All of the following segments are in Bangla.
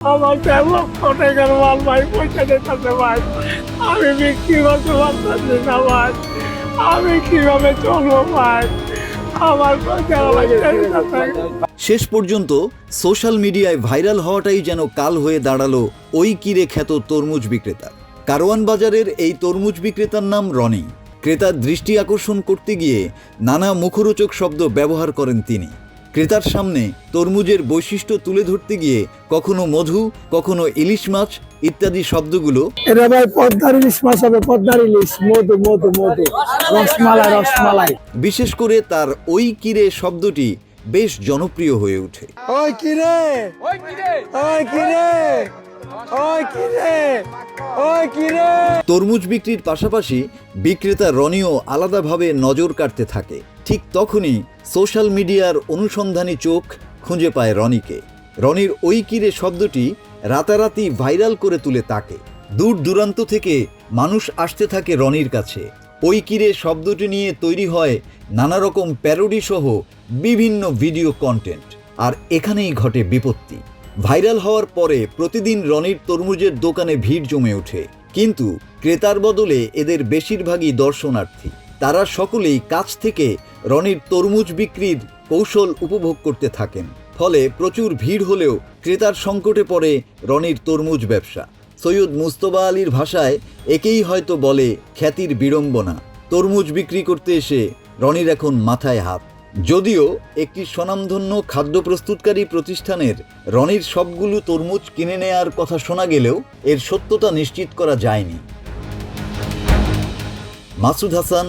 আমার তেমন টাকার মাল ভাই পয়সা দিতে ভাই, আমি বিক্রি করতে পারতেছি না ভাই, আমি কিভাবে চলবো ভাই, আমার পয়সা শেষ পর্যন্ত সোশ্যাল মিডিয়ায় ভাইরাল হওয়াটাই যেন কাল হয়ে দাঁড়ালো ওই কিরে খ্যাত তরমুজ বিক্রেতা। কারওয়ান বাজারের এই তরমুজ বিক্রেতার নাম রনি। ক্রেতার দৃষ্টি আকর্ষণ করতে গিয়ে নানা মুখরোচক শব্দ ব্যবহার করেন তিনি। ক্রেতার সামনে তরমুজের বৈশিষ্ট্য তুলে ধরতে গিয়ে কখনো মধু, কখনো ইলিশ মাছ ইত্যাদি শব্দগুলো এটা ভাই পদ্মার ইলিশ মাছ হবে, পদ্মার ইলিশ, মধু মধু মধু, রসমালাই রসমালাই। বিশেষ করে তার ওই কিরে শব্দটি বেশ জনপ্রিয় হয়ে ওঠে। ওই কিরে, ওই কিরে, ওই কিরে, ওই কিরে, ওই কিরে। তরমুজ বিক্রির পাশাপাশি বিক্রেতা রনিও আলাদাভাবে নজর কাটতে থাকে। ঠিক তখনই সোশ্যাল মিডিয়ার অনুসন্ধানী চোখ খুঁজে পায় রনিকে। রনির ওই কিরে শব্দটি রাতারাতি ভাইরাল করে তুলে তাকে। দূর দূরান্ত থেকে মানুষ আসতে থাকে রনির কাছে। ওই কিরে শব্দটি নিয়ে তৈরি হয় নানা রকম প্যারোডি সহ বিভিন্ন ভিডিও কন্টেন্ট। আর এখানেই ঘটে বিপত্তি। ভাইরাল হওয়ার পরে প্রতিদিন রনির তরমুজের দোকানে ভিড় জমে ওঠে, কিন্তু ক্রেতার বদলে এদের বেশিরভাগই দর্শনার্থী। তারা সকলেই কাছ থেকে রনির তরমুজ বিক্রির কৌশল উপভোগ করতে থাকেন। ফলে প্রচুর ভিড় হলেও ক্রেতার সংকটে পড়ে রনির তরমুজ ব্যবসা। সৈয়দ মুস্তফা আলীর ভাষায় একেই হয়তো বলে খ্যাতির বিড়ম্বনা। তরমুজ বিক্রি করতে এসে রনির এখন মাথায় হাত। যদিও একটি স্বনামধন্য খাদ্য প্রস্তুতকারী প্রতিষ্ঠানের রনির সবগুলো তরমুজ কিনে নেয়ার কথা শোনা গেলেও এর সত্যতা নিশ্চিত করা যায়নি। মাসুদ হাসান,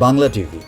বাংলা টিভি।